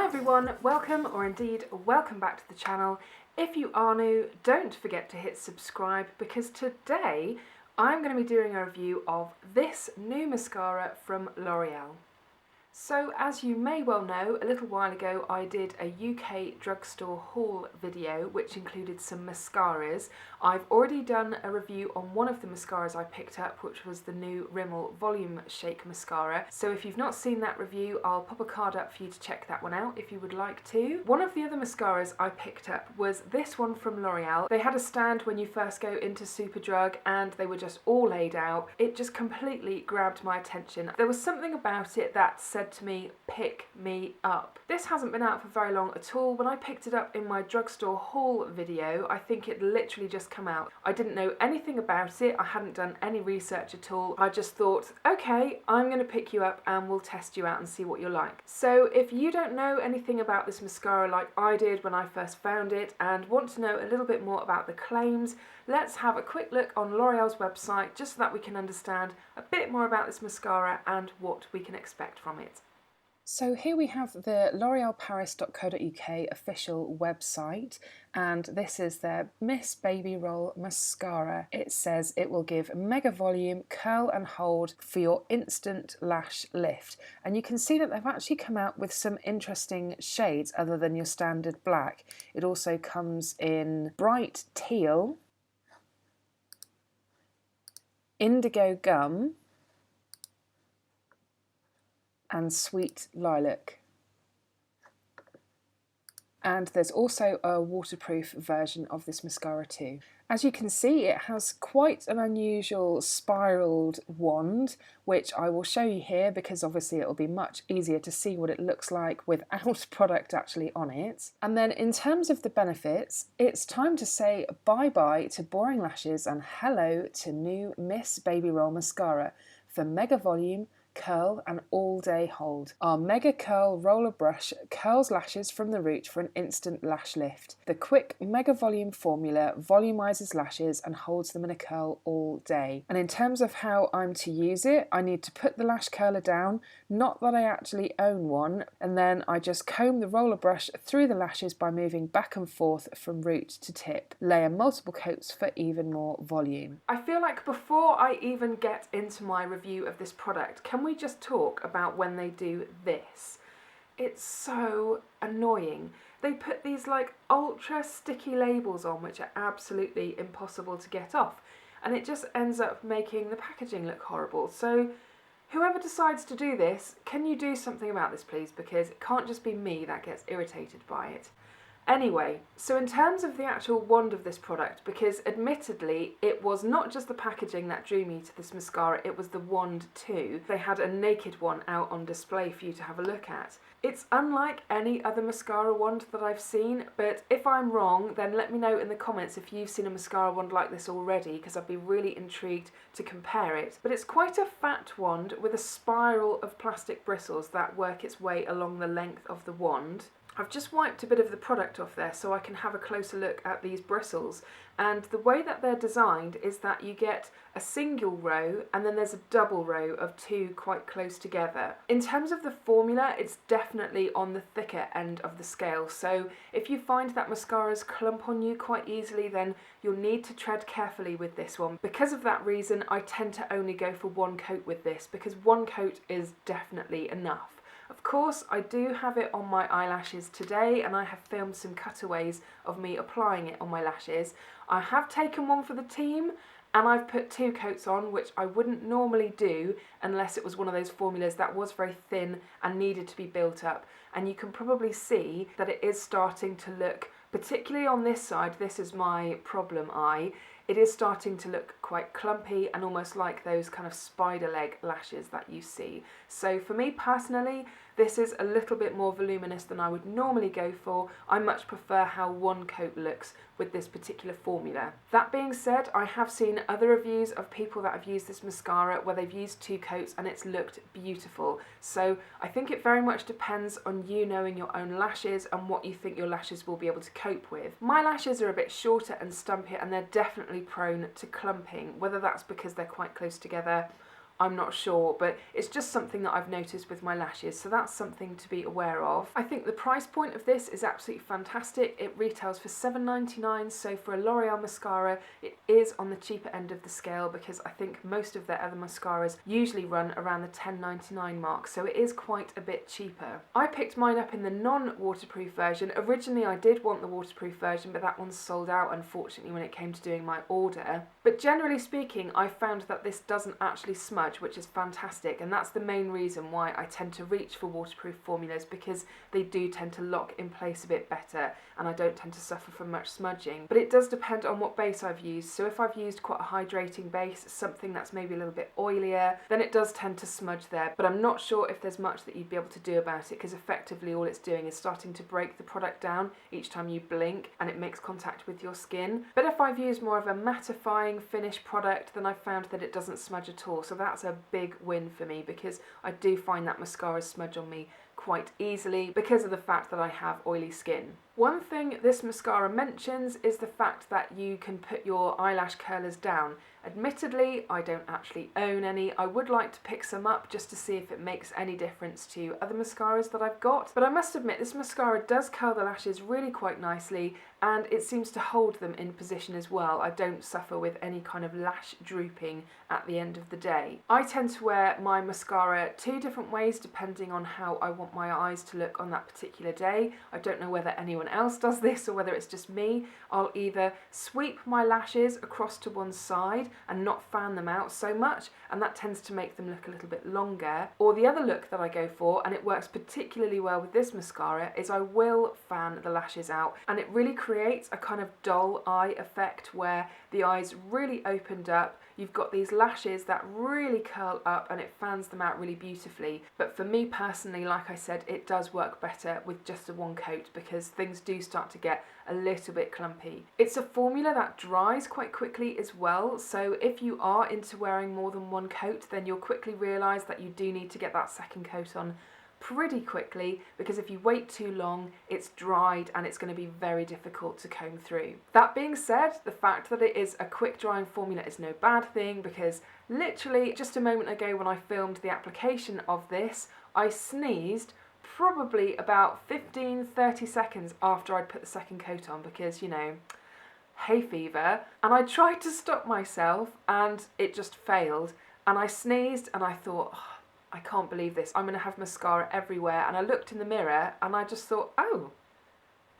everyone, welcome or indeed welcome back to the channel. If you are new, don't forget to hit subscribe because today I'm going to be doing a review of this new mascara from L'Oreal. So as you may well know, a little while ago I did a UK drugstore haul video which included some mascaras. I've already done a review on one of the mascaras I picked up, which was the new Rimmel Volume Shake Mascara. So if you've not seen that review, I'll pop a card up for you to check that one out if you would like to. One of the other mascaras I picked up was this one from L'Oreal. They had a stand when you first go into Superdrug and they were just all laid out. It just completely grabbed my attention. There was something about it that said to me, pick me up. This hasn't been out for very long at all. When I picked it up in my drugstore haul video, I think it literally just come out. I didn't know anything about it. I hadn't done any research at all. I just thought, okay, I'm going to pick you up and we'll test you out and see what you're like. So if you don't know anything about this mascara like I did when I first found it and want to know a little bit more about the claims, let's have a quick look on L'Oreal's website just so that we can understand a bit more about this mascara and what we can expect from it. So here we have the l'orealparis.co.uk official website, and this is their Miss Baby Roll Mascara. It says it will give mega volume, curl and hold for your instant lash lift. And you can see that they've actually come out with some interesting shades other than your standard black. It also comes in bright teal, indigo gum, and sweet lilac. And there's also a waterproof version of this mascara too. As you can see, it has quite an unusual spiraled wand, which I will show you here because obviously it will be much easier to see what it looks like without product actually on it. And then in terms of the benefits, it's time to say bye-bye to boring lashes and hello to new Miss Baby Roll Mascara for mega volume, curl and all-day hold. Our Mega Curl Roller Brush curls lashes from the root for an instant lash lift. The quick Mega Volume formula volumizes lashes and holds them in a curl all day. And in terms of how I'm to use it, I need to put the lash curler down, not that I actually own one, and then I just comb the roller brush through the lashes by moving back and forth from root to tip. Layer multiple coats for even more volume. I feel like before I even get into my review of this product, can we just talk about when they do this? It's so annoying. They put these like ultra sticky labels on which are absolutely impossible to get off, and it just ends up making the packaging look horrible. So whoever decides to do this, can you do something about this please, because it can't just be me that gets irritated by it. Anyway, so in terms of the actual wand of this product, because admittedly it was not just the packaging that drew me to this mascara, it was the wand too. They had a naked one out on display for you to have a look at. It's unlike any other mascara wand that I've seen, but if I'm wrong then let me know in the comments if you've seen a mascara wand like this already, because I'd be really intrigued to compare it. But it's quite a fat wand with a spiral of plastic bristles that work its way along the length of the wand. I've just wiped a bit of the product off there so I can have a closer look at these bristles, and the way that they're designed is that you get a single row and then there's a double row of two quite close together. In terms of the formula, it's definitely on the thicker end of the scale, so if you find that mascaras clump on you quite easily, then you'll need to tread carefully with this one. Because of that reason, I tend to only go for one coat with this, because one coat is definitely enough. Of course, I do have it on my eyelashes today and I have filmed some cutaways of me applying it on my lashes. I have taken one for the team and I've put two coats on, which I wouldn't normally do unless it was one of those formulas that was very thin and needed to be built up. And you can probably see that it is starting to look, particularly on this side, this is my problem eye, it is starting to look quite clumpy and almost like those kind of spider leg lashes that you see. So for me personally, this is a little bit more voluminous than I would normally go for. I much prefer how one coat looks with this particular formula. That being said, I have seen other reviews of people that have used this mascara where they've used two coats and it's looked beautiful. So I think it very much depends on you knowing your own lashes and what you think your lashes will be able to cope with. My lashes are a bit shorter and stumpier and they're definitely prone to clumping, whether that's because they're quite close together I'm not sure, but it's just something that I've noticed with my lashes, so that's something to be aware of. I think the price point of this is absolutely fantastic. It retails for $7.99, so for a L'Oreal mascara, it is on the cheaper end of the scale, because I think most of their other mascaras usually run around the $10.99 mark, so it is quite a bit cheaper. I picked mine up in the non-waterproof version. Originally I did want the waterproof version, but that one's sold out, unfortunately, when it came to doing my order. But generally speaking, I found that this doesn't actually smudge, which is fantastic, and that's the main reason why I tend to reach for waterproof formulas, because they do tend to lock in place a bit better and I don't tend to suffer from much smudging. But it does depend on what base I've used. So if I've used quite a hydrating base, something that's maybe a little bit oilier, then it does tend to smudge there. But I'm not sure if there's much that you'd be able to do about it, because effectively all it's doing is starting to break the product down each time you blink and it makes contact with your skin. But if I've used more of a mattifying finished product, then I've found that it doesn't smudge at all. So that's a big win for me, because I do find that mascaras smudge on me quite easily because of the fact that I have oily skin. One thing this mascara mentions is the fact that you can put your eyelash curlers down. Admittedly, I don't actually own any. I would like to pick some up just to see if it makes any difference to other mascaras that I've got. But I must admit, this mascara does curl the lashes really quite nicely, and it seems to hold them in position as well. I don't suffer with any kind of lash drooping at the end of the day. I tend to wear my mascara 2 different ways depending on how I want my eyes to look on that particular day. I don't know whether anyone else does this or whether it's just me. I'll either sweep my lashes across to one side and not fan them out so much, and that tends to make them look a little bit longer. Or the other look that I go for, and it works particularly well with this mascara, is I will fan the lashes out, and it really creates a kind of doll eye effect where the eye's really opened up. You've got these lashes that really curl up and it fans them out really beautifully. But for me personally, like I said, it does work better with just a one coat, because things do start to get a little bit clumpy. It's a formula that dries quite quickly as well, so if you are into wearing more than one coat, then you'll quickly realise that you do need to get that second coat on pretty quickly, because if you wait too long, it's dried and it's going to be very difficult to comb through. That being said, the fact that it is a quick drying formula is no bad thing, because literally just a moment ago when I filmed the application of this, I sneezed probably about 15-30 seconds after I'd put the second coat on, because, you know, hay fever, and I tried to stop myself and it just failed, and I sneezed and I thought, oh, I can't believe this, I'm going to have mascara everywhere. And I looked in the mirror and I just thought, oh,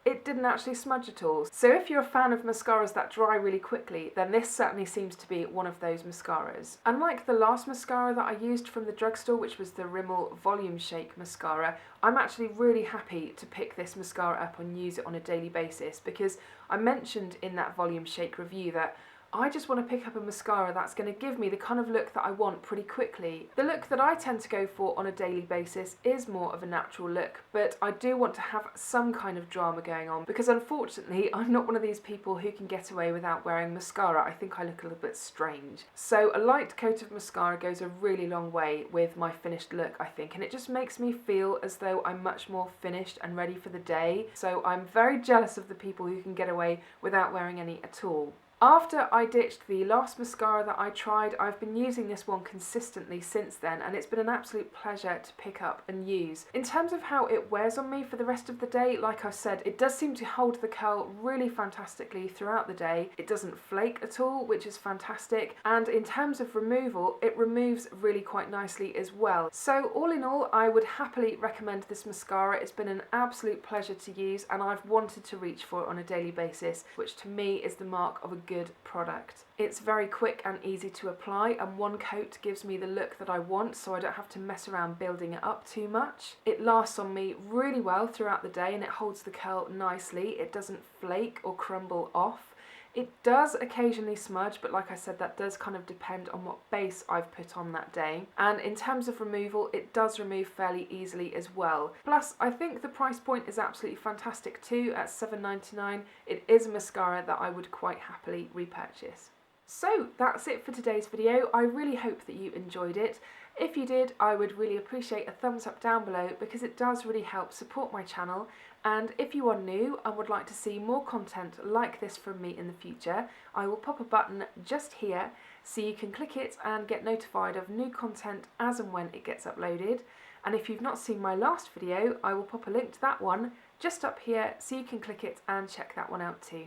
it didn't actually smudge at all. So if you're a fan of mascaras that dry really quickly, then this certainly seems to be one of those mascaras. Unlike the last mascara that I used from the drugstore, which was the Rimmel Volume Shake mascara, I'm actually really happy to pick this mascara up and use it on a daily basis, because I mentioned in that Volume Shake review that I just want to pick up a mascara that's going to give me the kind of look that I want pretty quickly. The look that I tend to go for on a daily basis is more of a natural look, but I do want to have some kind of drama going on, because unfortunately I'm not one of these people who can get away without wearing mascara. I think I look a little bit strange. So a light coat of mascara goes a really long way with my finished look, I think, and it just makes me feel as though I'm much more finished and ready for the day. So I'm very jealous of the people who can get away without wearing any at all. After I ditched the last mascara that I tried, I've been using this one consistently since then, and it's been an absolute pleasure to pick up and use. In terms of how it wears on me for the rest of the day, like I've said, it does seem to hold the curl really fantastically throughout the day. It doesn't flake at all, which is fantastic, and in terms of removal, it removes really quite nicely as well. So all in all, I would happily recommend this mascara. It's been an absolute pleasure to use, and I've wanted to reach for it on a daily basis, which to me is the mark of a good product. It's very quick and easy to apply, and one coat gives me the look that I want, so I don't have to mess around building it up too much. It lasts on me really well throughout the day, and it holds the curl nicely. It doesn't flake or crumble off. It does occasionally smudge, but like I said, that does kind of depend on what base I've put on that day. And in terms of removal, it does remove fairly easily as well. Plus, I think the price point is absolutely fantastic too at $7.99. It is a mascara that I would quite happily repurchase. So that's it for today's video. I really hope that you enjoyed it. If you did, I would really appreciate a thumbs up down below because it does really help support my channel. And if you are new and would like to see more content like this from me in the future, I will pop a button just here so you can click it and get notified of new content as and when it gets uploaded. And if you've not seen my last video, I will pop a link to that one just up here so you can click it and check that one out too.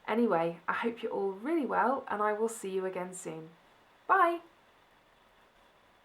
Anyway, I hope you're all really well and I will see you again soon. Bye!